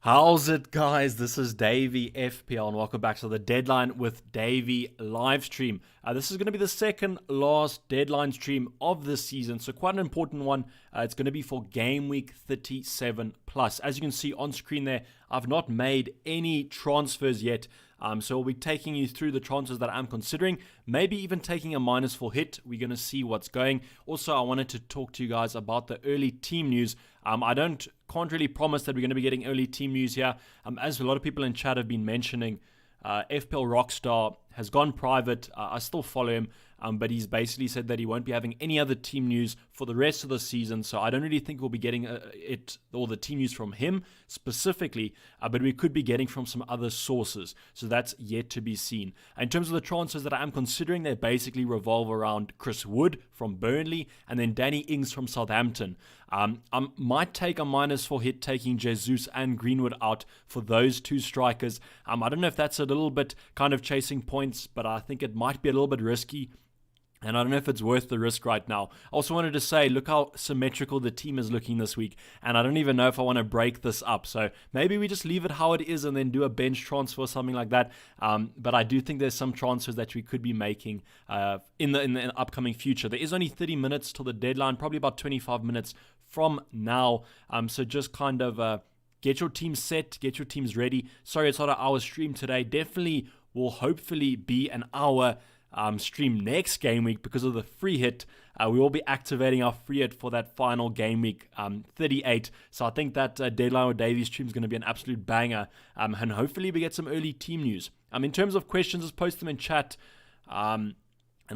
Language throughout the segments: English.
How's it, guys? This is Dayvy FPL and welcome back to the Deadline with Dayvy Livestream. This is going to be the second last deadline stream of this season, so quite an important one. It's going to be for Gameweek 37 plus. As you can see on screen there, I've not made any transfers yet. So we'll be taking you through the transfers that I'm considering, maybe even taking a -4 hit. We're going to see what's going. Also, I wanted to talk to you guys about the early team news. I can't really promise that we're going to be getting early team news here. As a lot of people in chat have been mentioning, FPL Rockstar has gone private. I still follow him, but he's basically said that he won't be having any other team news for the rest of the season. So I don't really think we'll be getting all the team news from him specifically, but we could be getting from some other sources. So that's yet to be seen. In terms of the transfers that I am considering, they basically revolve around Chris Wood from Burnley and then Danny Ings from Southampton. I might take a -4 hit taking Jesus and Greenwood out for those two strikers. I don't know if that's a little bit kind of chasing points, but I think it might be a little bit risky. And I don't know if it's worth the risk right now. I also wanted to say, look how symmetrical the team is looking this week. And I don't even know if I want to break this up. So maybe we just leave it how it is and then do a bench transfer or something like that. But I do think there's some transfers that we could be making in the upcoming future. There is only 30 minutes till the deadline, probably about 25 minutes from now. So just kind of get your team set, get your teams ready. Sorry, it's not an hour stream today. Definitely will hopefully be an hour stream next game week because of the free hit. We will be activating our free hit for that final game week 38. So I think that Deadline with Dayvy stream is going to be an absolute banger. And hopefully we get some early team news. In terms of questions, just post them in chat. And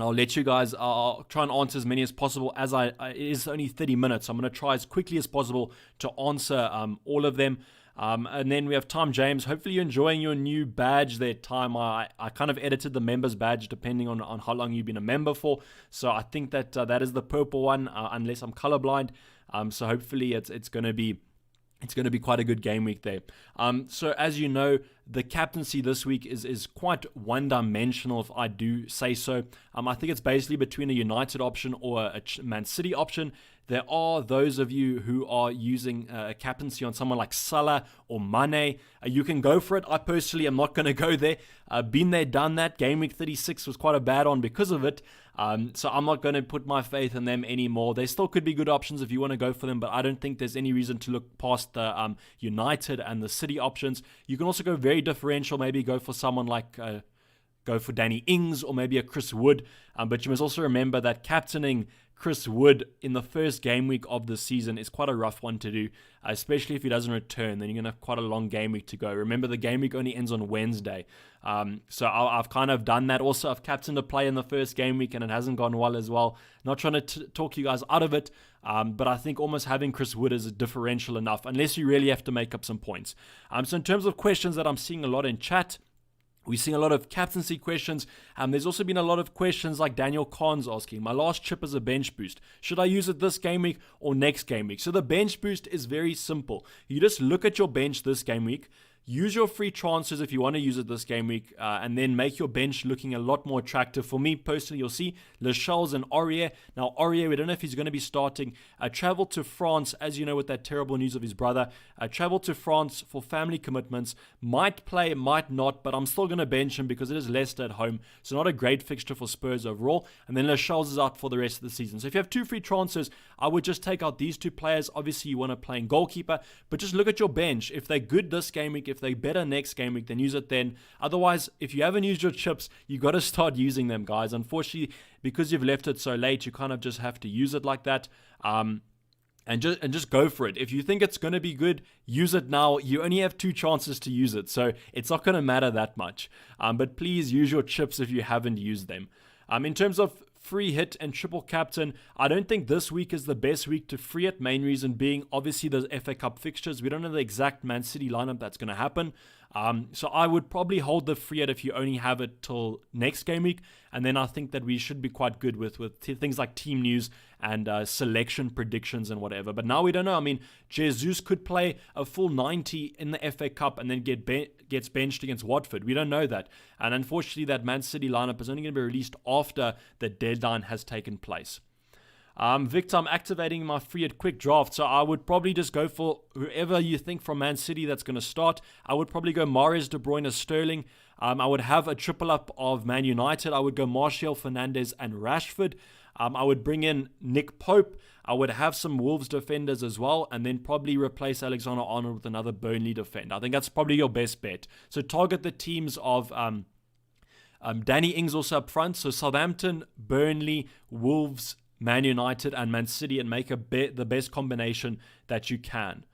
I'll let you guys, I'll try and answer as many as possible as it is only 30 minutes. So I'm going to try as quickly as possible to answer all of them. And then we have Time James. Hopefully you're enjoying your new badge there, Time. I kind of edited the members badge depending on how long you've been a member for. So I think that that is the purple one, unless I'm colorblind. So hopefully it's going to be quite a good game week there. So as you know, the captaincy this week is quite one-dimensional, if I do say so. I think it's basically between a United option or a Man City option. There are those of you who are using a captaincy on someone like Salah or Mane. You can go for it. I personally am not going to go there. Been there, done that. Game week 36 was quite a bad one because of it. So I'm not going to put my faith in them anymore. They still could be good options if you want to go for them, but I don't think there's any reason to look past the United and the City options. You can also go very differential, maybe go for someone like go for Danny Ings or maybe a Chris Wood. But you must also remember that captaining Chris Wood in the first game week of the season is quite a rough one to do, especially if he doesn't return. Then you're going to have quite a long game week to go. Remember, the game week only ends on Wednesday. So I've kind of done that. Also, I've captained a player in the first game week and it hasn't gone well as well. Not trying to talk you guys out of it, but I think almost having Chris Wood is a differential enough, unless you really have to make up some points. So in terms of questions that I'm seeing a lot in chat, we're seeing a lot of captaincy questions. There's also been a lot of questions like Daniel Khan's asking, my last chip is a bench boost. Should I use it this game week or next game week? So the bench boost is very simple. You just look at your bench this game week, use your free transfers if you want to use it this game week, and then make your bench looking a lot more attractive. For me personally, you'll see Lascelles and Aurier. Now, Aurier, we don't know if he's going to be starting. Traveled to France, as you know, with that terrible news of his brother. Traveled to France for family commitments. Might play, might not, but I'm still going to bench him because it is Leicester at home. So not a great fixture for Spurs overall. And then Lascelles is out for the rest of the season. So if you have two free transfers, I would just take out these two players. Obviously, you want to play in goalkeeper, but just look at your bench. If they're good this game week, if they're better next game week, then use it then. Otherwise, if you haven't used your chips, you got to start using them, guys. Unfortunately, because you've left it so late, you kind of just have to use it like that. And just go for it. If you think it's going to be good, use it now. You only have 2 chances to use it, so it's not going to matter that much. But please use your chips if you haven't used them. In terms of free hit and triple captain, I don't think this week is the best week to free it. Main reason being, obviously, the FA Cup fixtures. We don't know the exact Man City lineup that's going to happen. So I would probably hold the free hit if you only have it till next game week. And then I think that we should be quite good with things like team news and selection predictions and whatever. But now we don't know. I mean, Jesus could play a full 90 in the FA Cup and then gets benched against Watford. We don't know that. And unfortunately, that Man City lineup is only going to be released after the deadline has taken place. Victor, I'm activating my free at quick draft, so I would probably just go for whoever you think from Man City that's going to start. I would probably go Mahrez, De Bruyne, Sterling. I would have a triple up of Man United. I would go Martial, Fernandes, and Rashford. I would bring in Nick Pope. I would have some Wolves defenders as well, and then probably replace Alexander-Arnold with another Burnley defender. I think that's probably your best bet. So target the teams of Danny Ings also up front. So Southampton, Burnley, Wolves, Man United, and Man City, and make the best combination that you can.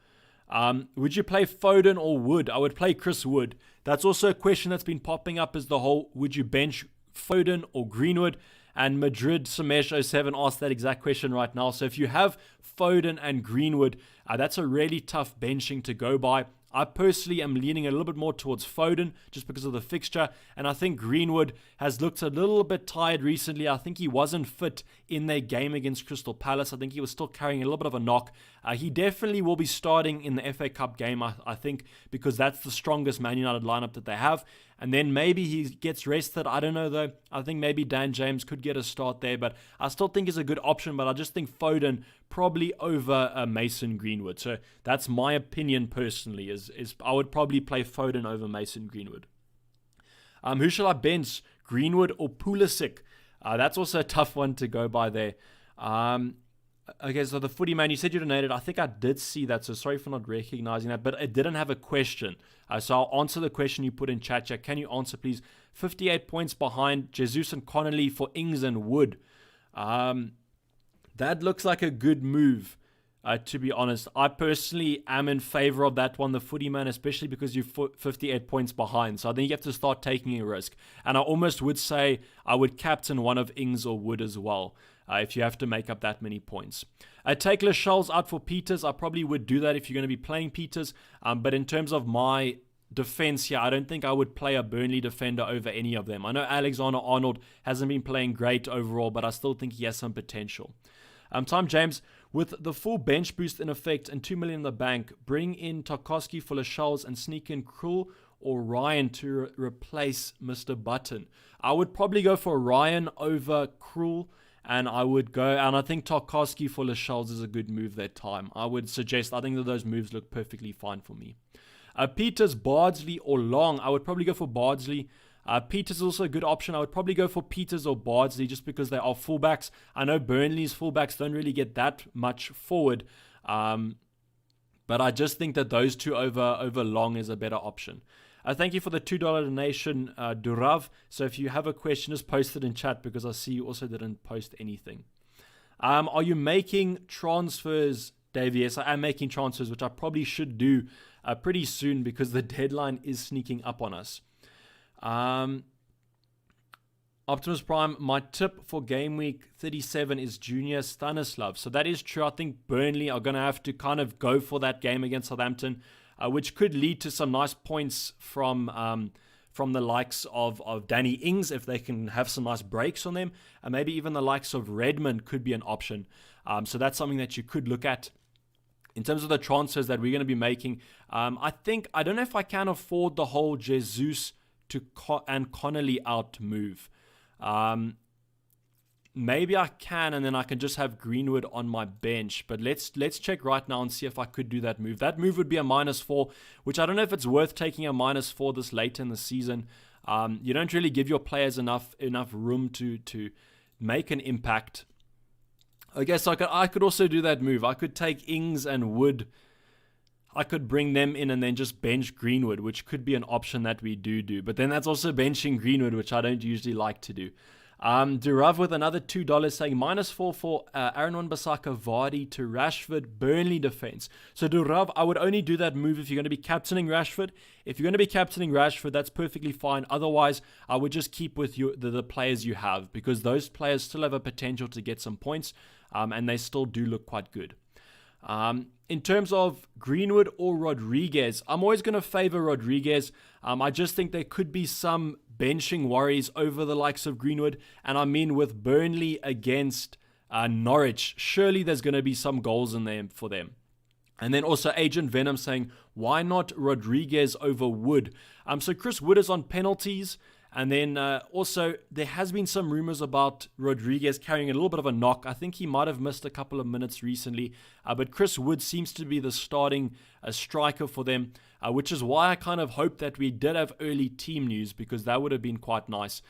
Would you play Foden or Wood? I would play Chris Wood. That's also a question that's been popping up, is the whole, would you bench Foden or Greenwood? And Madrid Samesh07 asked that exact question right now. So if you have Foden and Greenwood, that's a really tough benching to go by. I personally am leaning a little bit more towards Foden just because of the fixture, and I think Greenwood has looked a little bit tired recently. I think he wasn't fit in their game against Crystal Palace. I think he was still carrying a little bit of a knock. He definitely will be starting in the FA Cup game, I think, because that's the strongest Man United lineup that they have. And then maybe he gets rested. I don't know, though. I think maybe Dan James could get a start there, but I still think he's a good option. But I just think Foden probably over Mason Greenwood. So that's my opinion personally, is I would probably play Foden over Mason Greenwood. Who shall I bench, Greenwood or Pulisic? That's also a tough one to go by there. Okay, so the footy man, you said you donated. I think I did see that, so sorry for not recognizing that, but it didn't have a question. So I'll answer the question you put in chat. Can you answer, please? 58 points behind Jesus and Connolly for Ings and Wood. That looks like a good move, to be honest. I personally am in favor of that one, the footy man, especially because you're 58 points behind. So I think you have to start taking a risk. And I almost would say I would captain one of Ings or Wood as well. If you have to make up that many points. Take Lascelles out for Peters. I probably would do that if you're going to be playing Peters. But in terms of my defense here, I don't think I would play a Burnley defender over any of them. I know Alexander-Arnold hasn't been playing great overall, but I still think he has some potential. Tom James, with the full bench boost in effect and 2 million in the bank, bring in Tarkowski for Lascelles and sneak in Krul or Ryan to replace Mr. Button. I would probably go for Ryan over Krul. And I would go, and I think Tarkowski for Lascelles is a good move that time. I would suggest, I think that those moves look perfectly fine for me. Peters, Bardsley, or Long. I would probably go for Bardsley. Peters is also a good option. I would probably go for Peters or Bardsley just because they are fullbacks. I know Burnley's fullbacks don't really get that much forward. But I just think that those two over Long is a better option. Thank you for the $2 donation, Durav. So if you have a question, just post it in chat because I see you also didn't post anything. Are you making transfers, Dayvy? Yes, I am making transfers, which I probably should do pretty soon because the deadline is sneaking up on us. Optimus Prime, my tip for Gameweek 37 is Junior Stanislav. So that is true. I think Burnley are going to have to kind of go for that game against Southampton. Which could lead to some nice points from the likes of Danny Ings if they can have some nice breaks on them. And maybe even the likes of Redmond could be an option. So that's something that you could look at. In terms of the transfers that we're going to be making, I don't know if I can afford the whole Jesus and Connolly out move. Maybe I can, and then I can just have Greenwood on my bench. But let's check right now and see if I could do that move. That move would be a -4, which I don't know if it's worth taking a -4 this late in the season. You don't really give your players enough room to make an impact. I guess I could also do that move. I could take Ings and Wood. I could bring them in and then just bench Greenwood, which could be an option that we do. But then that's also benching Greenwood, which I don't usually like to do. Durav with another $2 saying -4 for Aaron Wan-Bissaka, Vardy to Rashford, Burnley defense. So Durav, I would only do that move if you're going to be captaining Rashford. If you're going to be captaining Rashford, that's perfectly fine. Otherwise, I would just keep with the players you have because those players still have a potential to get some points and they still do look quite good. In terms of Greenwood or Rodriguez, I'm always going to favor Rodriguez. I just think there could be some benching worries over the likes of Greenwood. And I mean, with Burnley against Norwich, surely there's going to be some goals in there for them. And then also Agent Venom saying, why not Rodriguez over Wood? So Chris Wood is on penalties. And then also, there has been some rumors about Rodriguez carrying a little bit of a knock. I think he might have missed a couple of minutes recently. But Chris Wood seems to be the starting striker for them, which is why I kind of hope that we did have early team news, because that would have been quite nice.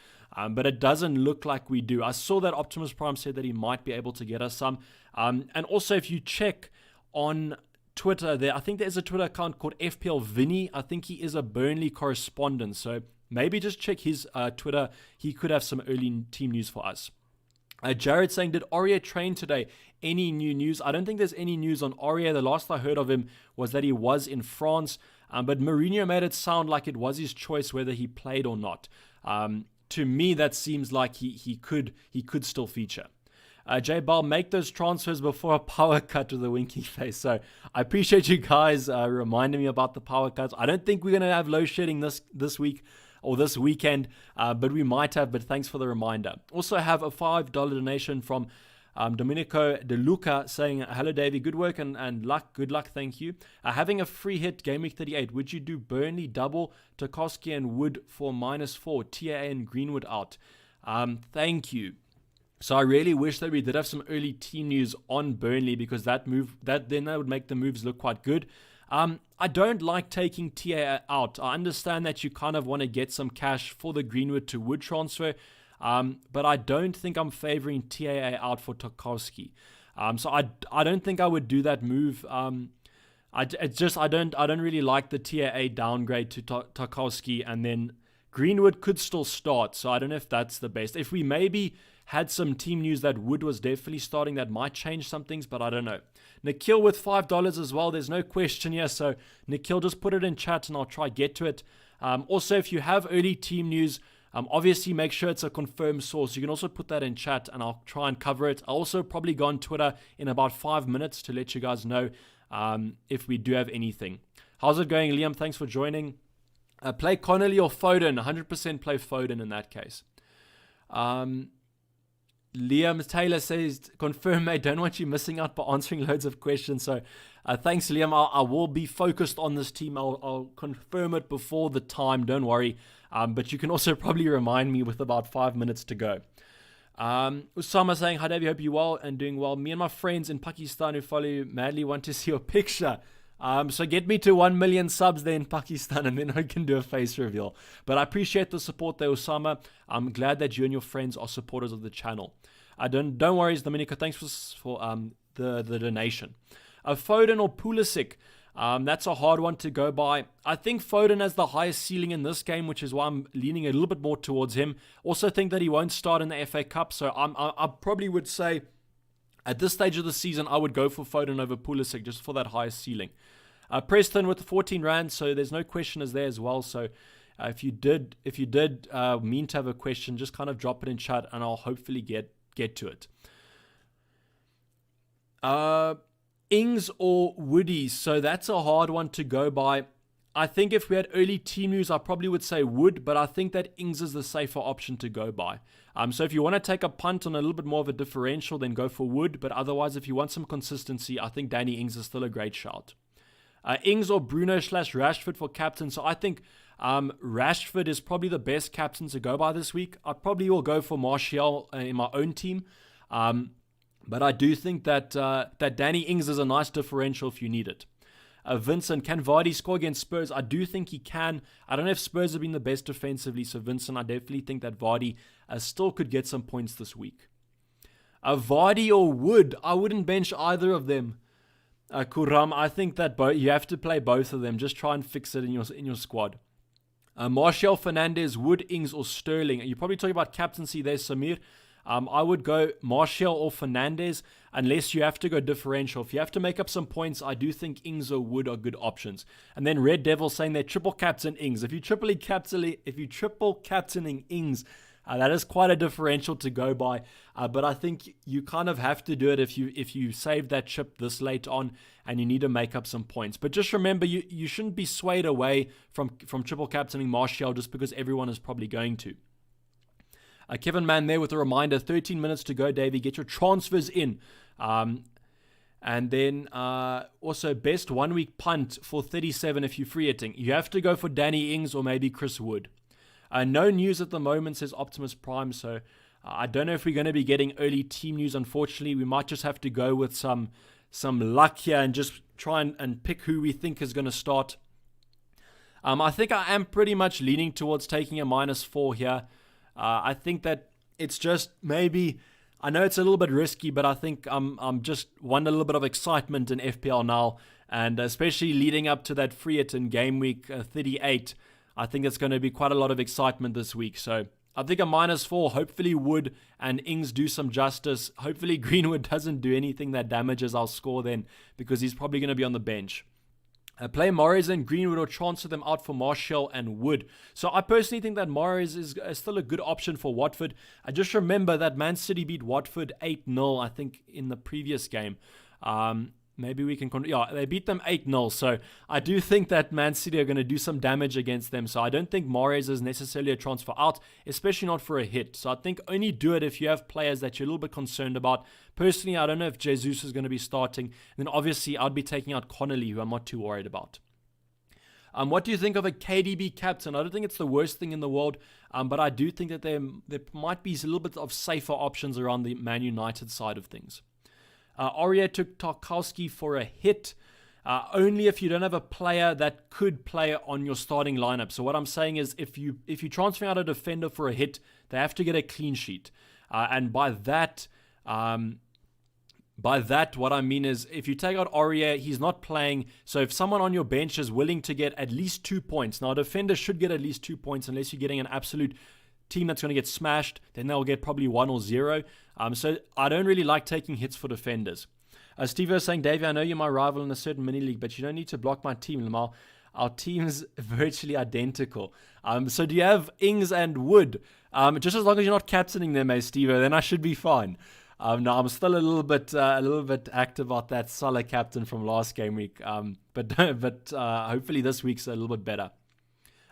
But it doesn't look like we do. I saw that Optimus Prime said that he might be able to get us some. And also, if you check on Twitter, I think there's a Twitter account called FPL Vinny. I think he is a Burnley correspondent. So maybe just check his Twitter. He could have some early team news for us. Jared saying, did Aurier train today? Any new news? I don't think there's any news on Aurier. The last I heard of him was that he was in France. But Mourinho made it sound like it was his choice whether he played or not. To me, that seems like he could still feature. J Ball, make those transfers before a power cut with a winky face. So I appreciate you guys reminding me about the power cuts. I don't think we're going to have load shedding this week or this weekend, but we might have. But thanks for the reminder. Also have a $5 donation from Domenico De Luca saying, hello Davey, good work and luck. Good luck, thank you. Having a free hit Gameweek 38, would you do Burnley double, Tarkowski and Wood for -4, TAA and Greenwood out? Thank you. So I really wish that we did have some early team news on Burnley, because that would make the moves look quite good. I don't like taking TAA out. I understand that you kind of want to get some cash for the Greenwood to Wood transfer. But I don't think I'm favoring TAA out for Tarkowski. So I don't think I would do that move. I don't really like the TAA downgrade to Tarkowski, and then Greenwood could still start. So I don't know if that's the best. If we maybe had some team news that Wood was definitely starting, that might change some things, but I don't know. Nikhil with $5 as well. There's no question here. So Nikhil, just put it in chat and I'll try get to it. Also, if you have early team news, obviously make sure it's a confirmed source. You can also put that in chat and I'll try and cover it. I'll also probably go on Twitter in about 5 minutes to let you guys know if we do have anything. How's it going, Liam? Thanks for joining. Play Connolly or Foden. 100% play Foden in that case. Liam Taylor says, confirm, mate, don't want you missing out by answering loads of questions. So thanks, Liam. I will be focused on this team. I'll confirm it before the time. Don't worry. But you can also probably remind me with about 5 minutes to go. Usama saying, hi, Dave, hope you're well and doing well. Me and my friends in Pakistan who follow you madly want to see your picture. So get me to 1 million subs there in Pakistan, and then I can do a face reveal. But I appreciate the support there, Osama. I'm glad that you and your friends are supporters of the channel. Don't worry, Dominica. Thanks for the donation. Foden or Pulisic? That's a hard one to go by. I think Foden has the highest ceiling in this game, which is why I'm leaning a little bit more towards him. Also think that he won't start in the FA Cup, so I probably would say at this stage of the season, I would go for Foden over Pulisic just for that highest ceiling. Preston with the 14 rand, so there's no questioners there as well. So if you did mean to have a question, just kind of drop it in chat, and I'll hopefully get to it. Ings or Woody, so that's a hard one to go by. I think if we had early team news, I probably would say Wood, but I think that Ings is the safer option to go by. So if you want to take a punt on a little bit more of a differential, then go for Wood. But otherwise, if you want some consistency, I think Danny Ings is still a great shout. Ings or Bruno/Rashford for captain. So I think Rashford is probably the best captain to go by this week. I probably will go for Martial in my own team. But I do think that Danny Ings is a nice differential if you need it. Vincent, can Vardy score against Spurs? I do think he can. I don't know if Spurs have been the best defensively, so Vincent, I definitely think that Vardy still could get some points this week. Vardy or Wood? I wouldn't bench either of them. Kuram, I think that you have to play both of them. Just try and fix it in your squad. Martial, Fernandes, Wood, Ings, or Sterling. You're probably talking about captaincy there, Samir. I would go Martial or Fernandes unless you have to go differential. If you have to make up some points, I do think Ings or Wood are good options. And then Red Devil saying they're triple captain Ings. If you triple captaining Ings, that is quite a differential to go by. But I think you kind of have to do it if you save that chip this late on and you need to make up some points. But just remember, you shouldn't be swayed away from triple captaining Martial just because everyone is probably going to. Kevin Mann there with a reminder, 13 minutes to go, Davey. Get your transfers in. And then also best 1 week punt for 37 if you're free hitting. You have to go for Danny Ings or maybe Chris Wood. No news at the moment, says Optimus Prime, so I don't know if we're going to be getting early team news, unfortunately. We might just have to go with some luck here and just try and pick who we think is going to start. I think I am pretty much leaning towards taking a -4 here. I think that it's just maybe, I know it's a little bit risky, but I think I'm just want a little bit of excitement in FPL now, and especially leading up to that free hit in Gameweek 38, I think it's going to be quite a lot of excitement this week. So I think a -4, hopefully Wood and Ings do some justice. Hopefully Greenwood doesn't do anything that damages our score then, because he's probably going to be on the bench. Play Mahrez and Greenwood or transfer them out for Martial and Wood. So I personally think that Mahrez is still a good option for Watford. I just remember that Man City beat Watford 8-0, I think, in the previous game. Maybe we can... they beat them 8-0. So I do think that Man City are going to do some damage against them. So I don't think Mahrez is necessarily a transfer out, especially not for a hit. So I think only do it if you have players that you're a little bit concerned about. Personally, I don't know if Jesus is going to be starting. And then obviously I'd be taking out Connolly, who I'm not too worried about. What do you think of a KDB captain? I don't think it's the worst thing in the world, but I do think that there might be a little bit of safer options around the Man United side of things. Aurier took Tarkowski for a hit, only if you don't have a player that could play on your starting lineup. So what I'm saying is, if you transfer out a defender for a hit, they have to get a clean sheet. And by that, what I mean is, if you take out Aurier, he's not playing. So if someone on your bench is willing to get at least 2 points, now a defender should get at least 2 points unless you're getting an absolute team that's going to get smashed, then they'll get probably 1 or 0. So I don't really like taking hits for defenders. Steve is saying, Dayvy, I know you're my rival in a certain mini league, but you don't need to block my team, Lamar. Our team's virtually identical. So do you have Ings and Wood? Just as long as you're not captaining them, Steve, then I should be fine. No, I'm still a little bit active about that Salah captain from last game week. But hopefully this week's a little bit better.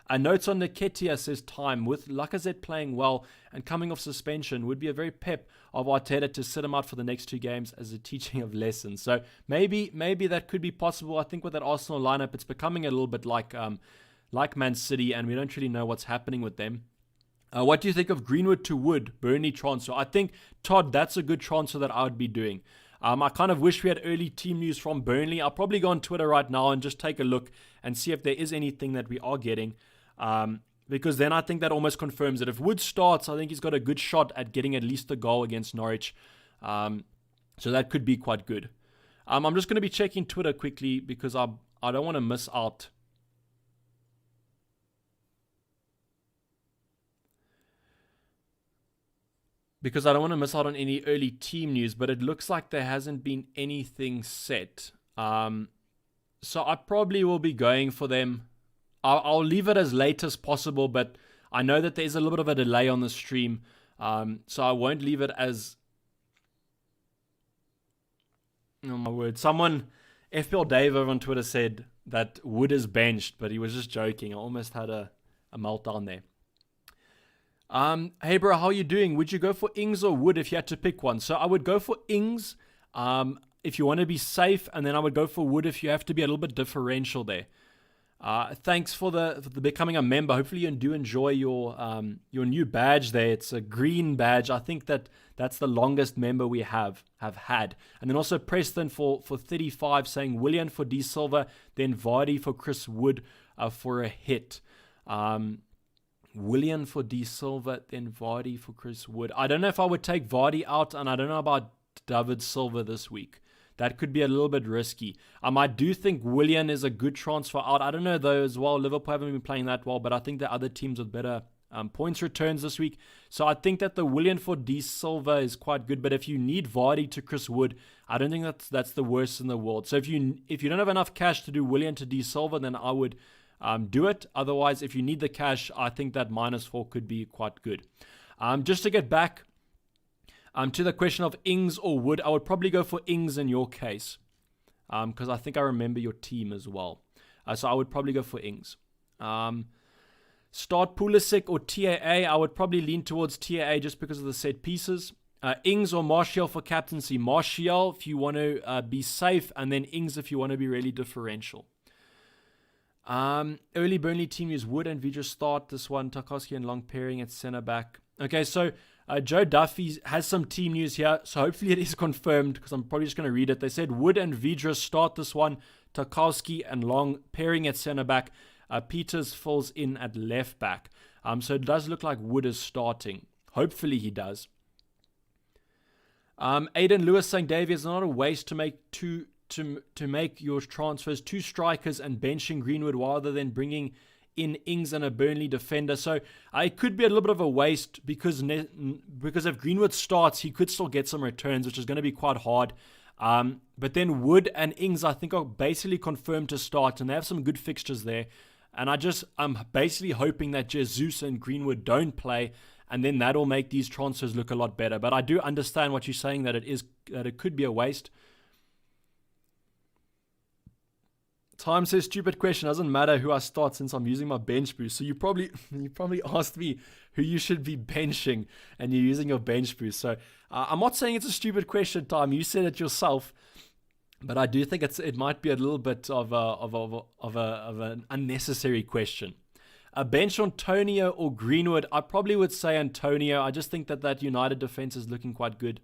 Notes on Nketiah says time. With Lacazette playing well and coming off suspension, would be a very pep of Arteta to sit him out for the next 2 games as a teaching of lessons. So maybe that could be possible. I think with that Arsenal lineup, it's becoming a little bit like Man City, and we don't really know what's happening with them. What do you think of Greenwood to Wood, Burnley transfer? I think, Todd, that's a good transfer that I would be doing. I kind of wish we had early team news from Burnley. I'll probably go on Twitter right now and just take a look and see if there is anything that we are getting. Because then I think that almost confirms it. If Wood starts, I think he's got a good shot at getting at least a goal against Norwich. So that could be quite good. I'm just going to be checking Twitter quickly because I don't want to miss out. Because I don't want to miss out on any early team news, but it looks like there hasn't been anything set. So I probably will be going for them. I'll leave it as late as possible, but I know that there's a little bit of a delay on the stream. So I won't leave it as... Oh my word. Someone, FPL Dave over on Twitter said that Wood is benched, but he was just joking. I almost had a meltdown there. Hey bro, how are you doing? Would you go for Ings or Wood if you had to pick one? So I would go for Ings if you want to be safe, and then I would go for Wood if you have to be a little bit differential there. Thanks for the becoming a member. Hopefully you do enjoy your new badge there. It's a green badge. I think that's the longest member we have had. And then also Preston for 35 saying Willian for D Silva, then Vardy for Chris Wood for a hit. Willian for D Silva, then Vardy for Chris Wood. I don't know if I would take Vardy out, and I don't know about David Silva this week. That could be a little bit risky. I do think Willian is a good transfer out. I don't know though as well. Liverpool haven't been playing that well, but I think the other teams with better points returns this week. So I think that the Willian for D Silva is quite good. But if you need Vardy to Chris Wood, I don't think that's the worst in the world. So if you don't have enough cash to do Willian to D Silva, then I would do it. Otherwise, if you need the cash, I think that -4 could be quite good. Just to get back to the question of Ings or Wood, I would probably go for Ings in your case, because I think I remember your team as well. So I would probably go for Ings. Start Pulisic or TAA, I would probably lean towards TAA just because of the set pieces. Ings or Martial for captaincy. Martial if you want to be safe, and then Ings if you want to be really differential. Early Burnley team use Wood and Vidra start this one. Tarkowski and Long pairing at centre back. Okay, so Joe Duffy has some team news here, so hopefully it is confirmed because I'm probably just going to read it. They said Wood and Vidra start this one. Tarkowski and Long pairing at centre back. Peters fills in at left back. So it does look like Wood is starting. Hopefully he does. Aidan Lewis saying Dayvy is not a waste to make to make your transfers, 2 strikers and benching Greenwood rather than bringing in Ings and a Burnley defender. So it could be a little bit of a waste because if Greenwood starts, he could still get some returns, which is going to be quite hard. But then Wood and Ings, I think, are basically confirmed to start, and they have some good fixtures there. And I'm basically hoping that Jesus and Greenwood don't play, and then that'll make these transfers look a lot better. But I do understand what you're saying, that it could be a waste. Time says, stupid question. Doesn't matter who I start since I'm using my bench boost. So you probably asked me who you should be benching, and you're using your bench boost. So I'm not saying it's a stupid question, Time. You said it yourself, but I do think it might be a little bit of an unnecessary question. A bench Antonio or Greenwood? I probably would say Antonio. I just think that United defense is looking quite good.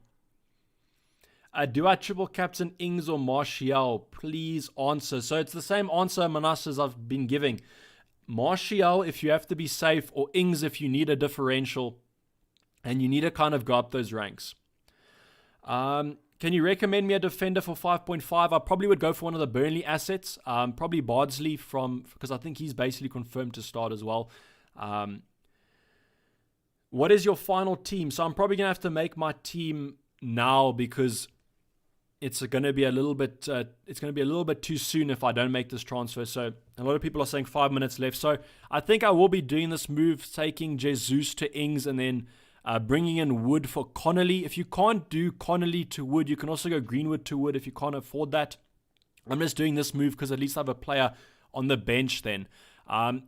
Do I triple captain Ings or Martial? Please answer. So it's the same answer, Manas, as I've been giving. Martial if you have to be safe, or Ings if you need a differential and you need to kind of go up those ranks. Can you recommend me a defender for 5.5? I probably would go for one of the Burnley assets. Probably Bardsley because I think he's basically confirmed to start as well. What is your final team? So I'm probably going to have to make my team now because it's going to be a little bit too soon if I don't make this transfer. So a lot of people are saying 5 minutes left. So I think I will be doing this move, taking Jesus to Ings and then bringing in Wood for Connolly. If you can't do Connolly to Wood, you can also go Greenwood to Wood if you can't afford that. I'm just doing this move because at least I have a player on the bench then.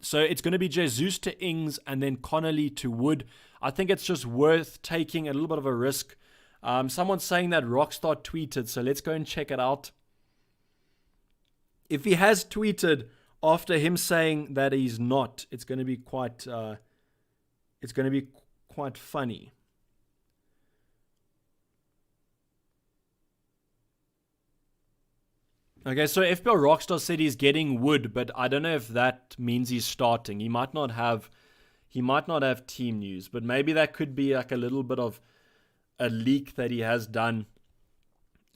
So it's going to be Jesus to Ings and then Connolly to Wood. I think it's just worth taking a little bit of a risk. Someone's saying that Rockstar tweeted, so let's go and check it out. If he has tweeted after him saying that he's not, it's going to be quite funny. Okay, so FPL Rockstar said he's getting Wood, but I don't know if that means he's starting. He might not have team news, but maybe that could be like a little bit of a leak that he has done.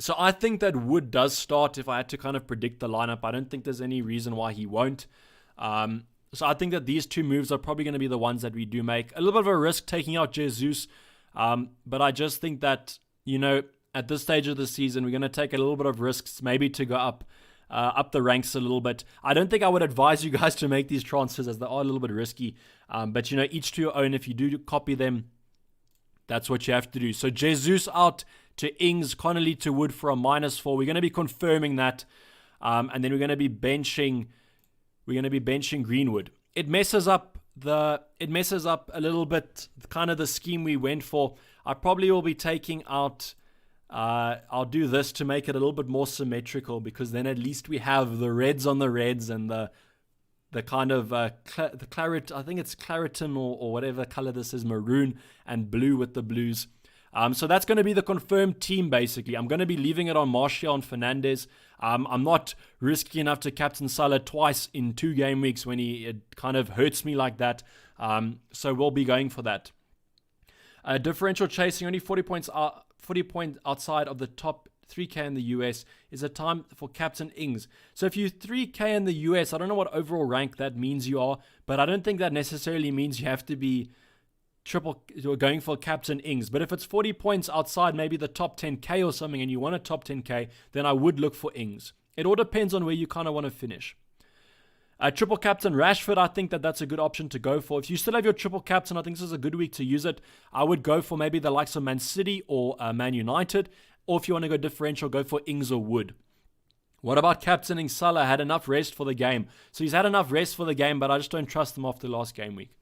So I think that Wood does start if I had to kind of predict the lineup. I don't think there's any reason why he won't. So I think that these 2 moves are probably going to be the ones that we do make. A little bit of a risk taking out Jesus, but I just think that, at this stage of the season, we're going to take a little bit of risks, maybe to go up the ranks a little bit. I don't think I would advise you guys to make these transfers as they are a little bit risky. But, each to your own. If you do copy them, that's what you have to do. So Jesus out to Ings, Connolly to Wood for a -4. We're going to be confirming that. And then we're going to be benching Greenwood. It messes up a little bit kind of the scheme we went for. I probably will be taking out I'll do this to make it a little bit more symmetrical, because then at least we have the reds on the reds and the kind of the claret, I think it's claritin or whatever color this is, maroon, and blue with the blues. So that's going to be the confirmed team, basically. I'm going to be leaving it on Martial and Fernandes. I'm not risky enough to captain Salah twice in 2 game weeks when it kind of hurts me like that. So we'll be going for that. Differential chasing, only 40 points outside of the top 3K in the US. Is a time for Captain Ings. So if you're 3K in the US, I don't know what overall rank that means you are, but I don't think that necessarily means you have to be you're going for Captain Ings. But if it's 40 points outside maybe the top 10K or something and you want a top 10K, then I would look for Ings. It all depends on where you kind of want to finish. Triple captain Rashford, I think that's a good option to go for. If you still have your triple captain, I think this is a good week to use it. I would go for maybe the likes of Man City or Man United. Or if you want to go differential, go for Ings or Wood. What about captaining Salah? Had enough rest for the game. So he's had enough rest for the game, but I just don't trust him after last game week.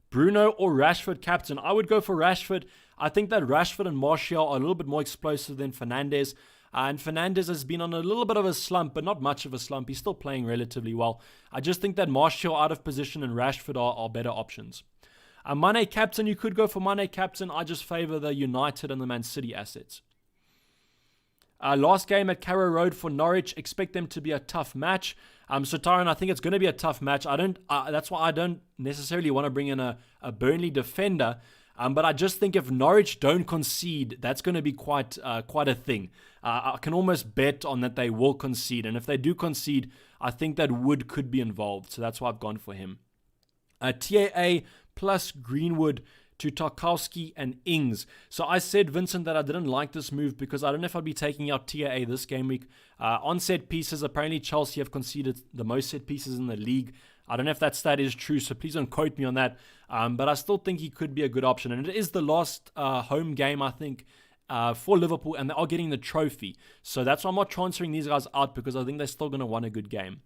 Bruno or Rashford captain? I would go for Rashford. I think that Rashford and Martial are a little bit more explosive than Fernandes. And Fernandez has been on a little bit of a slump, but not much of a slump. He's still playing relatively well. I just think that Martial out of position and Rashford are better options. Mane captain, you could go for Mane captain. I just favor the United and the Man City assets. Last game at Carrow Road for Norwich. Expect them to be a tough match. So Tyron, I think it's going to be a tough match. That's why I don't necessarily want to bring in a Burnley defender. But I just think if Norwich don't concede, that's going to be quite a thing. I can almost bet on that they will concede. And if they do concede, I think that Wood could be involved. So that's why I've gone for him. TAA plus Greenwood to Tarkowski and Ings. So I said, Vincent, that I didn't like this move because I don't know if I'd be taking out TAA this game week. On set pieces, apparently Chelsea have conceded the most set pieces in the league. I don't know if that stat is true, so please don't quote me on that. But I still think he could be a good option. And it is the last home game, I think, for Liverpool, and they are getting the trophy. So that's why I'm not transferring these guys out, because I think they're still going to want a good game.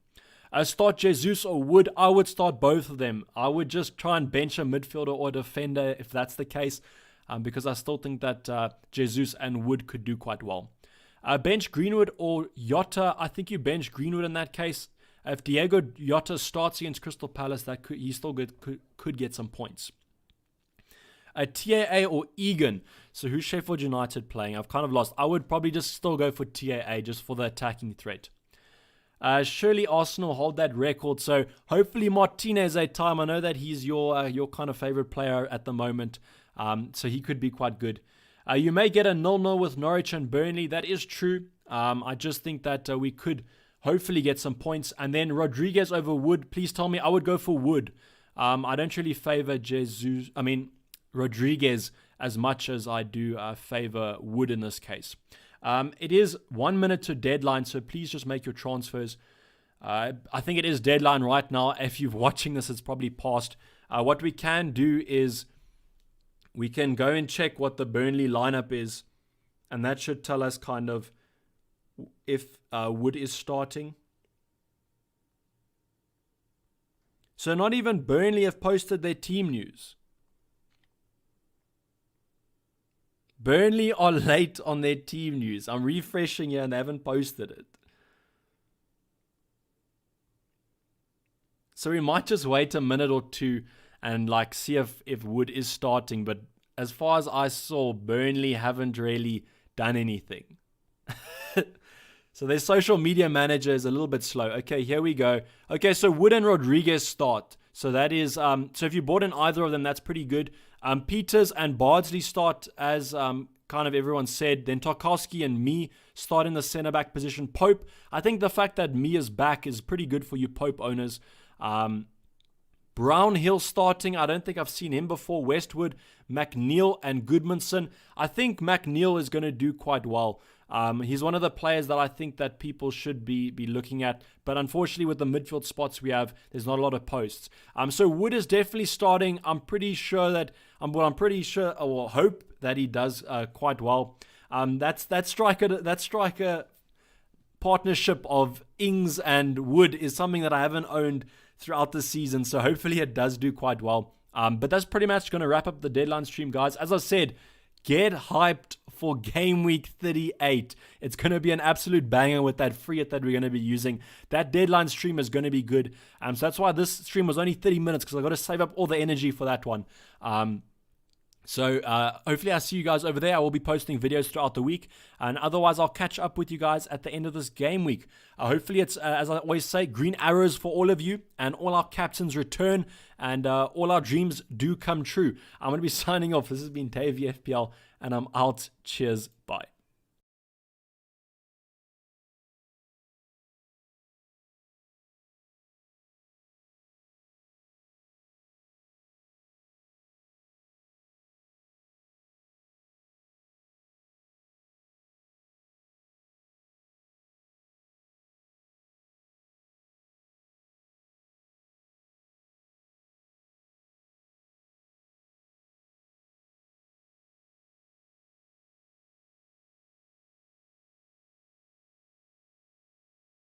Start Jesus or Wood? I would start both of them. I would just try and bench a midfielder or a defender if that's the case, because I still think that Jesus and Wood could do quite well. Bench Greenwood or Jota? I think you bench Greenwood in that case. If Diego Jota starts against Crystal Palace, he still could get some points. TAA or Egan? So who's Sheffield United playing? I've kind of lost. I would probably just still go for TAA just for the attacking threat. Surely Arsenal hold that record. So hopefully Martinez a time. I know that he's your kind of favorite player at the moment. So he could be quite good. You may get a 0-0 with Norwich and Burnley. That is true. I just think that we could hopefully get some points. And then Rodriguez over Wood. Please tell me I would go for Wood. I don't really favor Rodriguez as much as I do favor Wood in this case. It is 1 minute to deadline, so please just make your transfers. I think it is deadline right now. If you're watching this, it's probably past. What we can do is we can go and check what the Burnley lineup is, and that should tell us kind of if Wood is starting. So not even Burnley have posted their team news. Burnley are late on their team news. I'm refreshing here and they haven't posted it. So we might just wait a minute or two and see if Wood is starting. But as far as I saw, Burnley haven't really done anything. So their social media manager is a little bit slow. Okay, here we go. Okay, so Wood and Rodriguez start. So that is, so if you bought in either of them, that's pretty good. Peters and Bardsley start as kind of everyone said. Then Tarkowski and me start in the centre-back position. Pope, I think the fact that me is back is pretty good for you Pope owners. Brownhill starting. I don't think I've seen him before. Westwood, McNeil and Goodmanson. I think McNeil is going to do quite well. He's one of the players that I think that people should be looking at. But unfortunately, with the midfield spots we have, there's not a lot of posts. So Wood is definitely starting. I'm pretty sure that, hope that he does quite well. That striker partnership of Ings and Wood is something that I haven't owned throughout the season. So hopefully it does do quite well. But that's pretty much going to wrap up the deadline stream, guys. As I said, get hyped for Game Week 38. It's going to be an absolute banger with that free hit that we're going to be using. That deadline stream is going to be good. So that's why this stream was only 30 minutes, because I got to save up all the energy for that one. So hopefully I'll see you guys over there. I will be posting videos throughout the week. And otherwise, I'll catch up with you guys at the end of this game week. Hopefully it's, as I always say, green arrows for all of you. And all our captains return. And all our dreams do come true. I'm going to be signing off. This has been Dayvy FPL. And I'm out. Cheers. Bye.